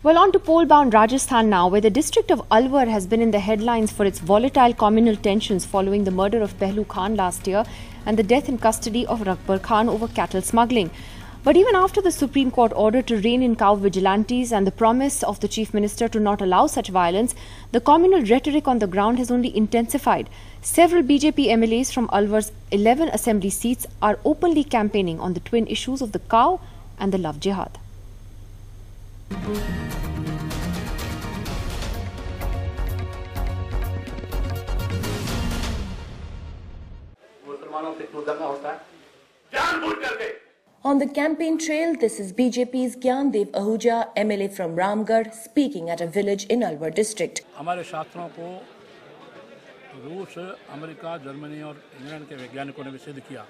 Well, on to poll-bound Rajasthan now, where the district of Alwar has been in the headlines for its volatile communal tensions following the murder of Pehlu Khan last year and the death in custody of Rakbar Khan over cattle smuggling. But even after the Supreme Court order to rein in cow vigilantes and the promise of the Chief Minister to not allow such violence, the communal rhetoric on the ground has only intensified. Several BJP MLAs from Alwar's 11 assembly seats are openly campaigning on the twin issues of the cow and the love jihad. On the campaign trail, this is BJP's Gyandev Ahuja, MLA from Ramgarh, speaking at a village in Alwar district. हमारे शास्त्रों को रूस, America, Germany और England के वैज्ञानिकों ने भी सिद्ध किया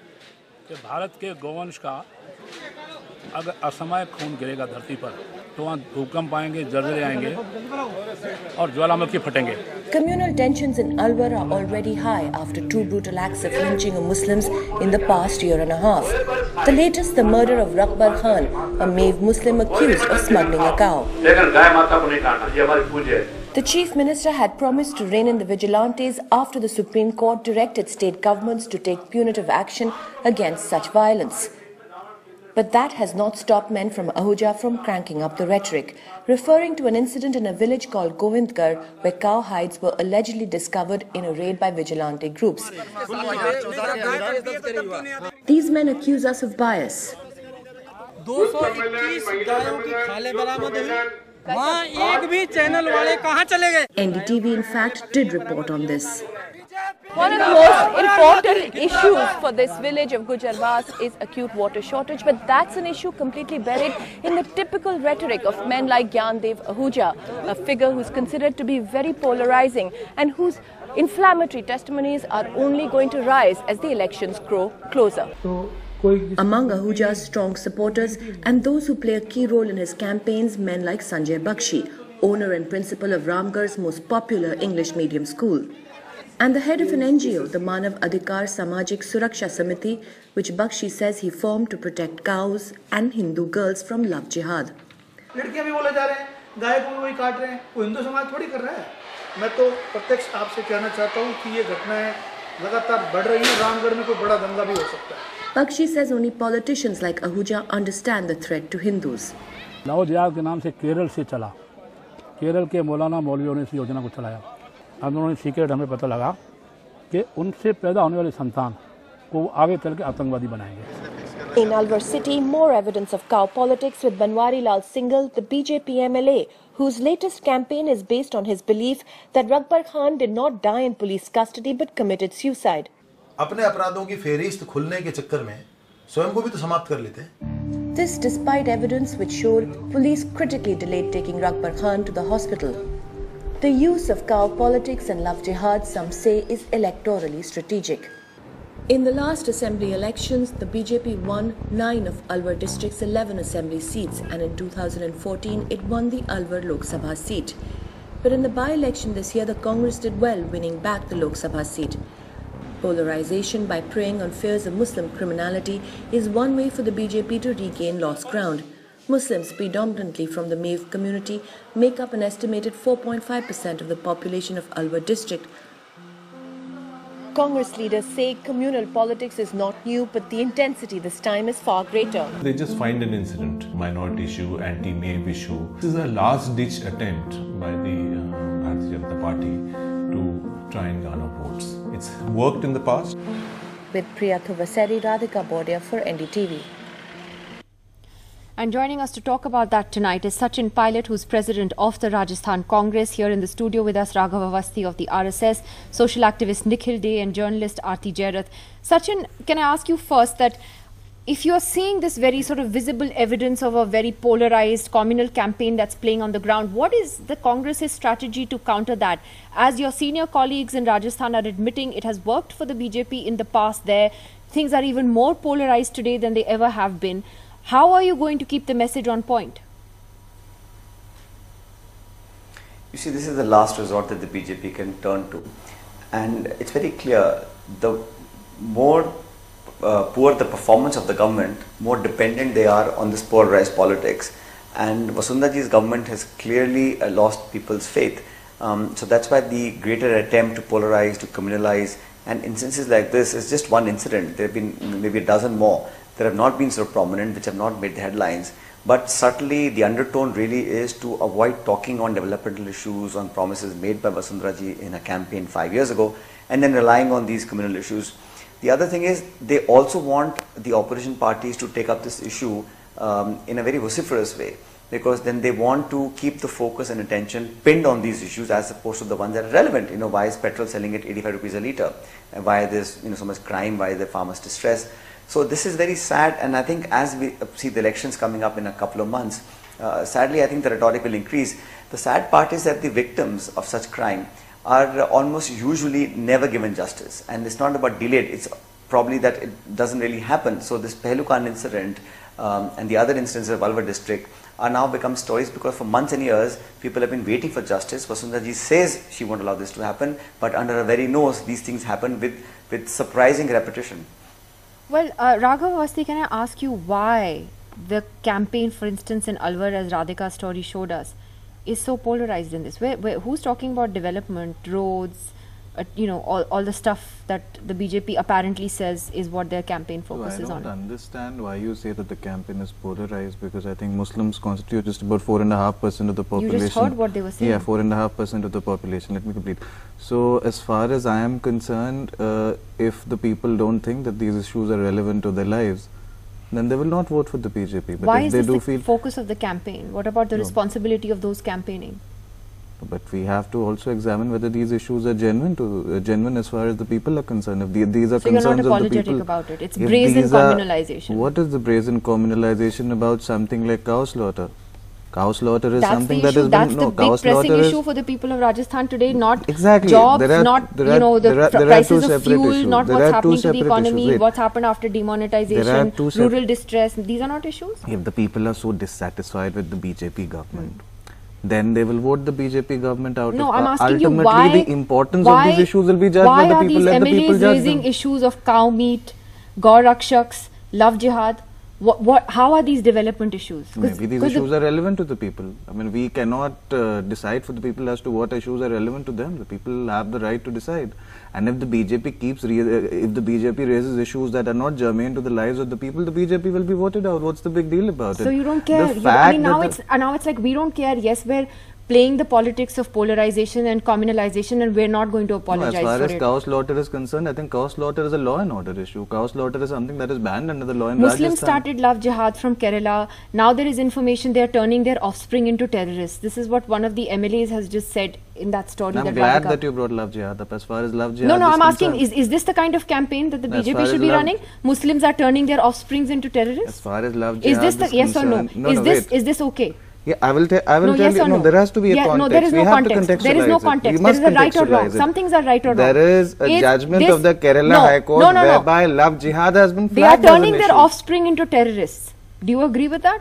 कि भारत के गौवंश का अगर असमय खून गिरेगा धरती पर तो वहाँ भूकंप आएंगे, जलजले आएंगे और ज्वालामुखी फटेंगे. Communal tensions in Alwar are already high after two brutal acts of lynching of Muslims in the past year and a half. The latest, the murder of Rakbar Khan, a Mave Muslim accused of smuggling a cow. The Chief Minister had promised to rein in the vigilantes after the Supreme Court directed state governments to take punitive action against such violence. But that has not stopped men from Ahuja from cranking up the rhetoric, referring to an incident in a village called Govindgarh where cow hides were allegedly discovered in a raid by vigilante groups. These men accuse us of bias. NDTV in fact did report on this. One of the most important issues for this village of Gujarwas is acute water shortage, but that's an issue completely buried in the typical rhetoric of men like Gyandev Ahuja, a figure who's considered to be very polarizing and whose inflammatory testimonies are only going to rise as the elections grow closer. Among Ahuja's strong supporters and those who play a key role in his campaigns, men like Sanjay Bakshi, owner and principal of Ramgarh's most popular English medium school, and the head of an NGO, the Manav Adhikar Samajik Suraksha Samiti, which Bakshi says he formed to protect cows and Hindu girls from love jihad. लड़कियां भी बोले जा रहे हैं, गाय को भी वही काट रहे हैं, कोई हिंदू समाज थोड़ी कर रहा है. मैं तो प्रत्यक्ष आपसे कहना चाहता हूं कि ये घटनाएं लगातार बढ़ रही हैं. रामगढ़ में कोई बड़ा दंगा भी हो सकता है. Bakshi says only politicians like Ahuja understand the threat to Hindus. Love जिहाद के नाम से केरल से चला. केरल के मौलाना मौलवियों ने इस योजना को चलाया. अब उन्होंने सीक्रेट हमें पता लगा कि उनसे पैदा होने वाली संतान को आगे चल के आतंकवादी बनाएंगे. In Alwar city, more evidence of cow politics with Banwari Lal Singhal, the BJP MLA, whose latest campaign is based on his belief that Rakbar Khan did not die in police custody but committed suicide. अपने अपराधों की फेरिस्त खुलने के चक्कर में स्वयं को भी तो समाप्त कर लेते हैं. This despite evidence which showed police critically delayed taking Rakbar Khan to the hospital. The use of cow politics and love jihad, some say, is electorally strategic. In the last assembly elections, the BJP won 9 of Alwar district's 11 assembly seats, and in 2014 it won the Alwar Lok Sabha seat. But in the by-election this year, the Congress did well, winning back the Lok Sabha seat. Polarization by preying on fears of Muslim criminality is one way for the BJP to regain lost ground. Muslims, predominantly from the Mave community, make up an estimated 4.5% of the population of Alwar district. Congress leaders say communal politics is not new, but the intensity this time is far greater. They just find an incident, minority issue, anti-Mave issue. This is a last-ditch attempt by the Bharatiya Janata Party to try and garner votes. It's worked in the past. With Priya Thuvaseri, Radhika Bordia for NDTV. And joining us to talk about that tonight is Sachin Pilot, who's president of the Rajasthan Congress. Here in the studio with us, Raghav Avasthi of the RSS, social activist Nikhil Day and journalist Aarti Jairath. Sachin, can I ask you first that if you're seeing this very sort of visible evidence of a very polarized communal campaign that's playing on the ground, what is the Congress's strategy to counter that? As your senior colleagues in Rajasthan are admitting, it has worked for the BJP in the past there. Things are even more polarized today than they ever have been. How are you going to keep the message on point? You see, this is the last resort that the BJP can turn to. And it's very clear, the more poor the performance of the government, more dependent they are on this polarized politics. And Vasundharaji's government has clearly lost people's faith. So that's why the greater attempt to polarize, to criminalize, and instances like this is just one incident. There have been maybe a dozen more that have not been so prominent, which have not made the headlines. But subtly, the undertone really is to avoid talking on developmental issues, on promises made by Vasundharaji in a campaign 5 years ago, and then relying on these communal issues. The other thing is, they also want the opposition parties to take up this issue in a very vociferous way, because then they want to keep the focus and attention pinned on these issues as opposed to the ones that are relevant. You know, why is petrol selling at 85 rupees a litre? And why there's so much crime? Why is there farmers' distress? So this is very sad, and I think as we see the elections coming up in a couple of months, sadly I think the rhetoric will increase. The sad part is that the victims of such crime are almost usually never given justice, and it's not about delayed, it's probably that it doesn't really happen. So this Pehlukan incident and the other incidents of Alwar district are now become stories because for months and years people have been waiting for justice. Vasundharaji says she won't allow this to happen, but under her very nose these things happen with surprising repetition. Well, Raghav Avasthi, can I ask you why the campaign, for instance, in Alwar, as Radhika's story showed us, is so polarized in this? Who's talking about development, roads, all the stuff that the BJP apparently says is what their campaign focuses on? I don't understand why you say that the campaign is polarized, because I think Muslims constitute just about 4.5% of the population. You just heard what they were saying. Yeah, 4.5% of the population. Let me complete. So, as far as I am concerned, if the people don't think that these issues are relevant to their lives, then they will not vote for the BJP. But why if is they this do the focus of the campaign? What about the responsibility of those campaigning? But we have to also examine whether these issues are genuine as far as the people are concerned. If these are so you're not concerns of the apologetic people, about it. It's brazen communalization. What is the brazen communalization about something like cow slaughter? Cow slaughter is something that has that's been the big pressing issue for the people of Rajasthan today. Not exactly jobs, not the prices of fuel, issues. not what's happening to the economy, what's happened after demonetization, rural distress. These are not issues. If the people are so dissatisfied with the BJP government, then they will vote the BJP government out. No, I'm asking ultimately you why the importance of these issues will be judged by the people. Why are these Let the people MLAs judge raising them. issues of cow meat, Gaur Rakshaks, love jihad? How are these development issues? Maybe these issues are relevant to the people. I mean, we cannot decide for the people as to what issues are relevant to them. The people have the right to decide. And if the BJP if the BJP raises issues that are not germane to the lives of the people, the BJP will be voted out. What's the big deal about it? So you don't care. I mean, now it's like we don't care. Yes, we're playing the politics of polarization and communalization, and we're not going to apologize for it. As far as cow slaughter is concerned, I think cow slaughter is a law and order issue. Cow slaughter is something that is banned under the law in Rajasthan. Muslims started love jihad from Kerala. Now there is information they are turning their offspring into terrorists. This is what one of the MLAs has just said in that story. I'm glad that you brought love jihad up. As far as love jihad No, I'm asking, is this the kind of campaign that the BJP should be running? Muslims are turning their offsprings into terrorists? As far as love jihad is this yes or no? Is this okay? Yeah, I will tell you. No, there has to be a context. No, there is no context. There is no context. There is a right or wrong. Some things are right or wrong. There is a judgment of the Kerala High Court whereby love jihad has been flagged. They are turning their offspring into terrorists. Do you agree with that?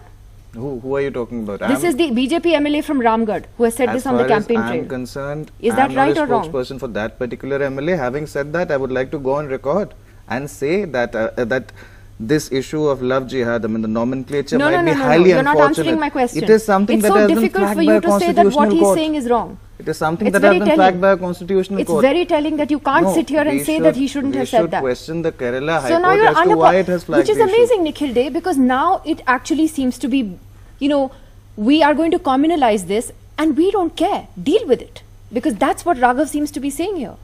Who are you talking about? This is the BJP MLA from Ramgarh who has said this on the campaign trail. As far as I am concerned, is that right or wrong? I'm not a spokesperson for that particular MLA. Having said that, I would like to go on record and say that that this issue of love jihad, I mean the nomenclature might be highly unfortunate. You're not answering my question. It is something that has been flagged by a It's so difficult for you to say that what he's saying is wrong. It is something that has been flagged by a constitutional court. It's very telling that you can't sit here and say that he shouldn't have said that. We should question the Kerala High Court as to why it has flagged the issue. Which is amazing, Nikhil Dey, because now it actually seems to be, we are going to communalize this and we don't care. Deal with it. Because that's what Raghav seems to be saying here.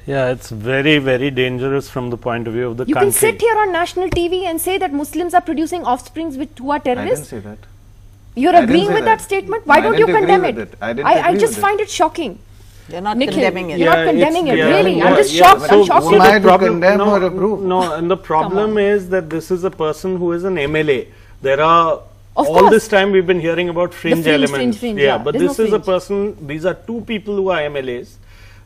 Yeah, it's very, very dangerous from the point of view of the country. You can sit here on national TV and say that Muslims are producing offsprings who are terrorists. I didn't say that. You're agreeing with that statement? Why don't you condemn it? I just find it shocking. They're not condemning it. You're not condemning it, really. I'm just shocked. I'm shocked. Who am I to condemn or approve? No, and the problem is that this is a person who is an MLA. There are, all this time we've been hearing about fringe elements. Yeah, but this is a person, these are two people who are MLAs.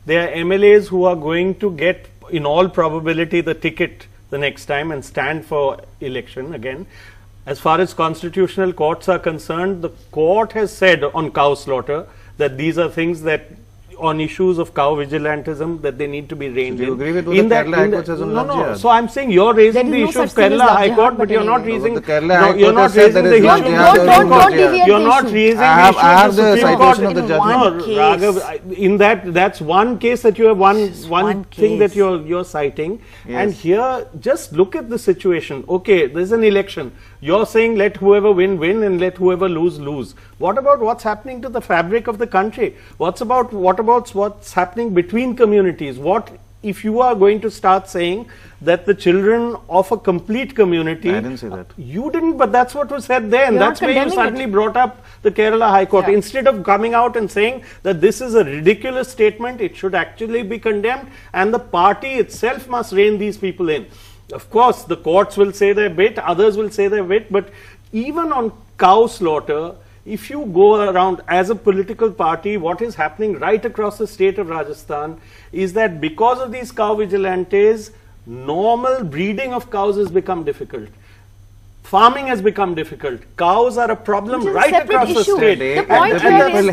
They are MLAs who are going to get, in all probability, the ticket the next time and stand for election again. As far as constitutional courts are concerned, the court has said on cow slaughter that these are things that on issues of cow vigilantism that they need to be reined in. Do you agree with what the Kerala High Court says on love jihad? So I'm saying you're raising the issue of Kerala High Court, but you're not raising. The Kerala High Court says there is love jihad. You're not raising the issue. I have the citation of the judgment. No, Raghav, in that's one case that you have one thing that you're citing, and here just look at the situation. Okay, there's an election. You're saying let whoever win and let whoever lose. What about what's happening to the fabric of the country? What about what's happening between communities? What if you are going to start saying that the children of a complete community? I didn't say that. You didn't, but that's what was said there, and that's why you suddenly brought up the Kerala High Court. Yeah. Instead of coming out and saying that this is a ridiculous statement, it should actually be condemned, and the party itself must rein these people in. Of course, the courts will say their bit, others will say their bit, but even on cow slaughter, if you go around as a political party, what is happening right across the state of Rajasthan is that because of these cow vigilantes, normal breeding of cows has become difficult. Farming has become difficult. Cows are a problem right across the state. The point people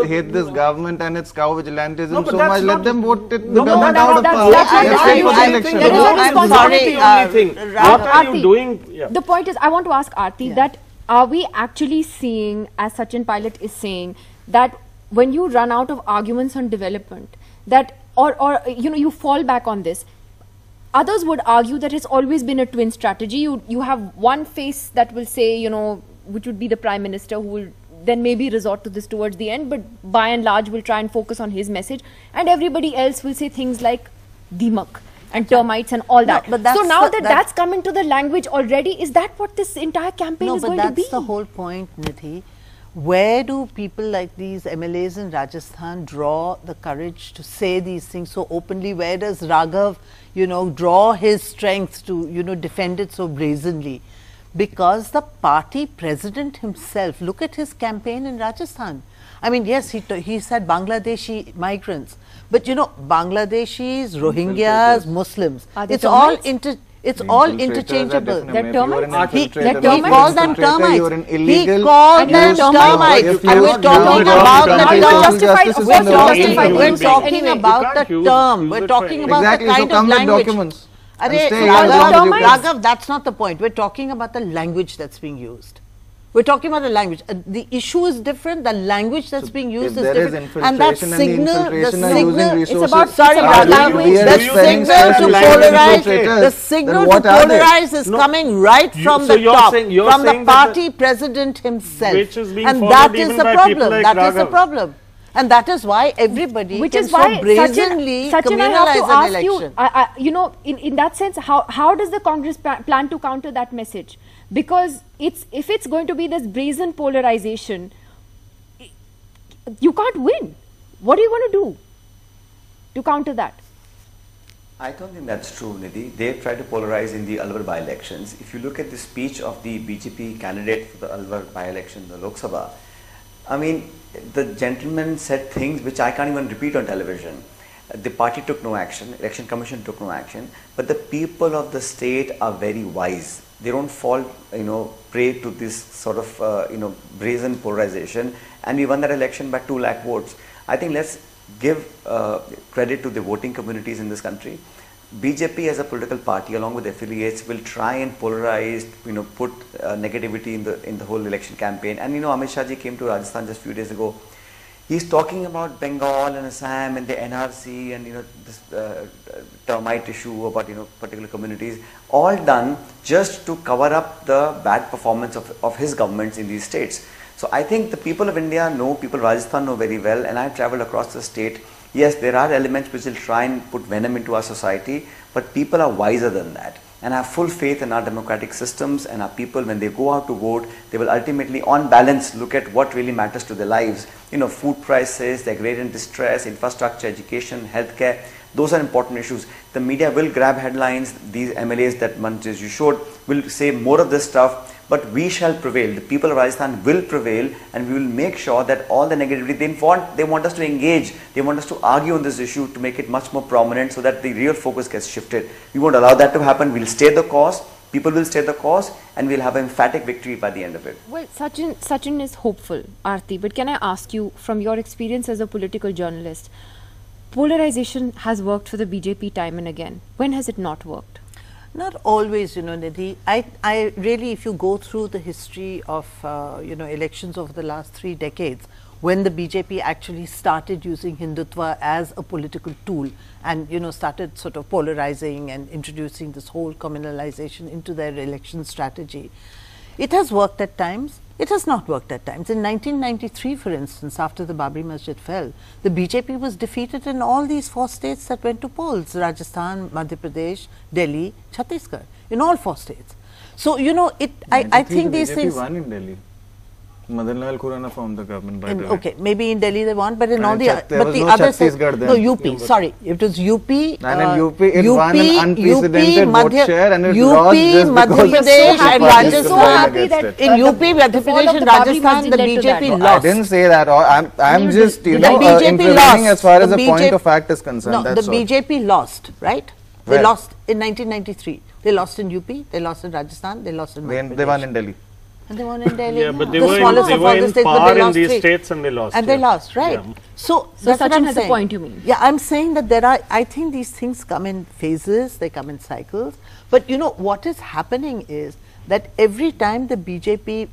hate this government and its cow vigilantism so much. Let them vote it. No, government out of power. I'm sorry. What are you doing? Yeah. The point is, I want to ask Aarti that are we actually seeing, as Sachin Pilot is saying, that when you run out of arguments on development, that or you fall back on this. Others would argue that it's always been a twin strategy. You have one face that will say, which would be the Prime Minister, who will then maybe resort to this towards the end, but by and large will try and focus on his message. And everybody else will say things like Dimak and termites and all that. But so now that's come into the language already, is that what this entire campaign is going to be? No, but that's the whole point, Nidhi. Where do people like these MLAs in Rajasthan draw the courage to say these things so openly? Where does Raghav, draw his strength to, defend it so brazenly? Because the party president himself, look at his campaign in Rajasthan. I mean, yes, he said Bangladeshi migrants, but Bangladeshis, Rohingyas, Muslims, it's all interchangeable. They're termites. He calls them termites. He called them termites. And we're talking about the term. We're talking about the term. We're talking about the kind of language. Raghav, that's not the point. We're talking about the language that's being used. We're talking about the language. The issue is different. The language that's being used is different. And that signal, it's about, the signal to polarize is coming right from the top, from the party president himself. And that is the problem. That is the problem. And that is why everybody can so brazenly communalize an election. In that sense, how does the Congress plan to counter that message? Because if it's going to be this brazen polarization, you can't win. What are you going to do to counter that? I don't think that's true, Nidhi. They've tried to polarize in the Alwar by-elections. If you look at the speech of the BJP candidate for the Alwar by-election, the Lok Sabha, I mean, the gentleman said things which I can't even repeat on television. The party took no action, election commission took no action, but the people of the state are very wise. They don't fall, prey to this sort of, brazen polarization. And we won that election by 2 lakh votes. I think let's give credit to the voting communities in this country. BJP as a political party, along with affiliates, will try and polarize, put negativity in the whole election campaign. And Amit Shah ji came to Rajasthan just a few days ago. He's talking about Bengal and Assam and the NRC and this termite issue about particular communities, all done just to cover up the bad performance of his governments in these states. So I think the people of India know, people of Rajasthan know very well, and I've traveled across the state. Yes, there are elements which will try and put venom into our society, but people are wiser than that. And I have full faith in our democratic systems, and our people, when they go out to vote, they will ultimately, on balance, look at what really matters to their lives. Food prices, the agrarian distress, infrastructure, education, healthcare, those are important issues. The media will grab headlines. These MLAs that Manoj, you showed, will say more of this stuff. But we shall prevail. The people of Rajasthan will prevail, and we will make sure that all the negativity, they want us to engage, they want us to argue on this issue to make it much more prominent so that the real focus gets shifted. We won't allow that to happen. We'll stay the course. people will stay the course, and we'll have an emphatic victory by the end of it. Well, Sachin is hopeful, Aarti, but can I ask you, from your experience as a political journalist, polarization has worked for the BJP time and again. When has it not worked? Not always, Nidhi. I really, if you go through the history of, elections over the last 3 decades, when the BJP actually started using Hindutva as a political tool and, started sort of polarizing and introducing this whole communalization into their election strategy, it has worked at times, it has not worked at times. In 1993, for instance, after the Babri Masjid fell, the BJP was defeated in all these 4 states that went to polls: Rajasthan, Madhya Pradesh, Delhi, Chhattisgarh, in all 4 states. So, I think these things... won in Delhi. Madan Lal Khurana formed the government, by the way. Okay, maybe in Delhi they won, but in all the other states, no, UP, sorry, it was UP. And in UP, it won an unprecedented vote share, and it lost just Madhya Pradesh and Rajasthan. So happy that in UP, Madhya Pradesh and Rajasthan, the BJP lost. I didn't say that. I'm just, intervening as far as the point of fact is concerned. No, the BJP lost, right? They lost in 1993. They lost in UP, they lost in Rajasthan, they lost in Madhya Pradesh. They won in Delhi. And they won in Delhi. Yeah, but they were in power in these states and they lost. And they lost, right? Yeah. So Sachin has a point, you mean? Yeah, I'm saying that I think these things come in phases, they come in cycles. But what is happening is that every time the BJP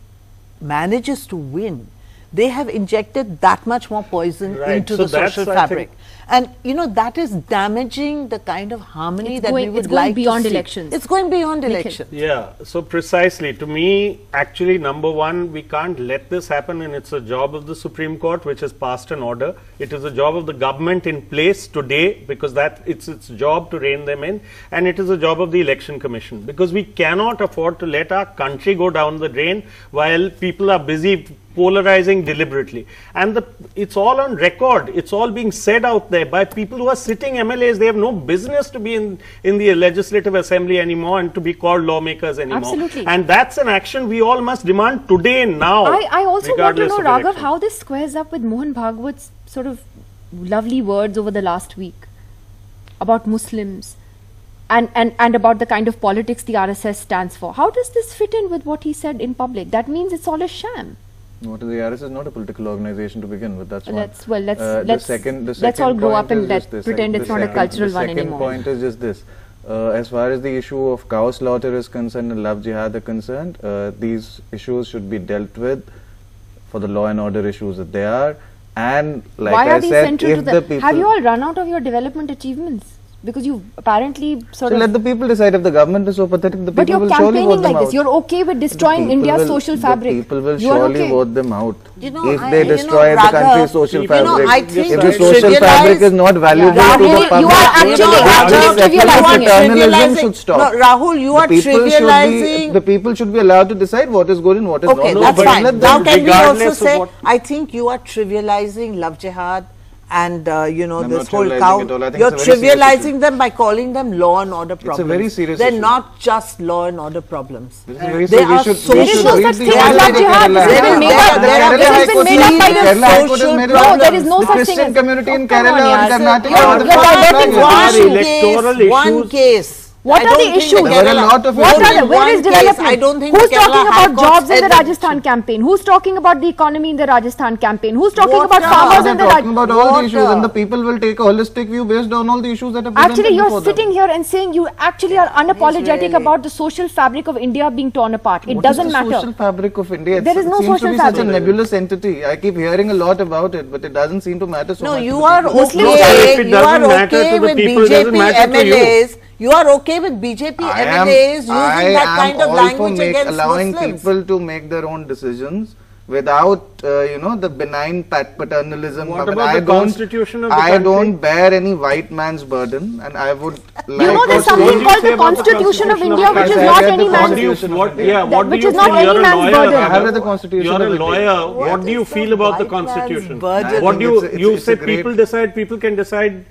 manages to win, they have injected that much more poison into the social fabric. And that is damaging the kind of harmony that we would like to see. It's going beyond elections. It's going beyond elections. Yeah, so precisely. To me, actually, number one, we can't let this happen, and it's a job of the Supreme Court, which has passed an order. It is a job of the government in place today, because it's its job to rein them in, and it is a job of the Election Commission, because we cannot afford to let our country go down the drain while people are busy polarizing deliberately. And it's all on record. It's all being said out there by people who are sitting MLAs. They have no business to be in the legislative assembly anymore and to be called lawmakers anymore. Absolutely. And that's an action we all must demand today, now. I also want to know, Raghav, how this squares up with Mohan Bhagwat's sort of lovely words over the last week about Muslims and about the kind of politics the RSS stands for. How does this fit in with what he said in public? That means it's all a sham. What is the RSS is not a political organization to begin with. That's one. Let's all grow up and pretend it's not a cultural one anymore. The second point is just this. As far as the issue of cow slaughter is concerned and love jihad are concerned, these issues should be dealt with for the law and order issues that they are. And like I said, if the people... Have you all run out of your development achievements? Because you apparently so let the people decide. If the government is so pathetic, the people will surely vote them out. But you're campaigning like this. You're okay with destroying India's social fabric. The people will surely vote them out. If they destroy the country's social fabric, if the social fabric is not valuable to the public, you are actually paternalism should stop. No, Rahul, you are trivializing. The people should be allowed to decide what is good and what is not. Okay, that's fine. Now can we also say, I think you are trivializing love jihad and this whole cow, you're trivializing them by calling them law and order problems. It's a very serious They're issue. not just law and order problems. There is no such thing as love jihad. This has been made up by the social. No, there is no such thing as. Christian community in Kerala and Karnataka. One case. What are the issues? Where is development? Who's talking about jobs in the Rajasthan campaign? Who's talking about the economy in the Rajasthan campaign? Who's talking about farmers in the Rajasthan? About all the issues, and the people will take a holistic view based on all the issues that are presented. Actually, you're sitting here and saying you actually are unapologetic about the social fabric of India being torn apart. It doesn't matter. What is the social fabric of India? There is no social fabric. It seems to be such a nebulous entity. I keep hearing a lot about it, but it doesn't seem to matter so much. No, you are okay. You are okay with BJP MLAs. You are okay with BJP MLAs using that kind of language against allowing Muslims. people to make their own decisions without, the benign paternalism. What about the constitution of the country? I don't bear any white man's burden, and I would like... there's something called the Constitution of India, which is not any man's burden. Which is not any man's burden. I have read the Constitution. You're a lawyer. What do you feel about the Constitution? What do you say? People decide. People can decide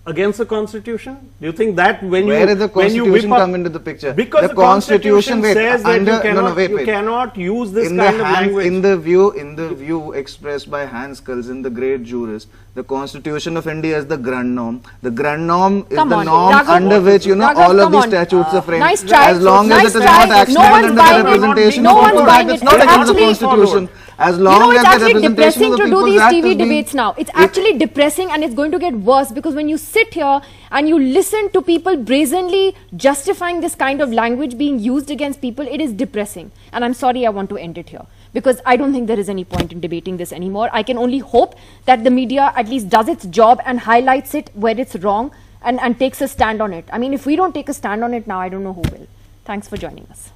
against the Constitution? Do you think that where did the Constitution come into the picture? Because the Constitution says that you cannot use this kind of language. In the view expressed by Hans Kelsen, the great jurist, the Constitution of India is the grand norm. The grand norm is the norm under which all of these statutes are framed. Nice try. As long as it is not accidental under the representation of people, it's not against the Constitution. As long as it's actually the depressing to do these TV being debates now. It's actually depressing, and it's going to get worse, because when you sit here and you listen to people brazenly justifying this kind of language being used against people, it is depressing. And I'm sorry, I want to end it here, because I don't think there is any point in debating this anymore. I can only hope that the media at least does its job and highlights it where it's wrong and takes a stand on it. I mean, if we don't take a stand on it now, I don't know who will. Thanks for joining us.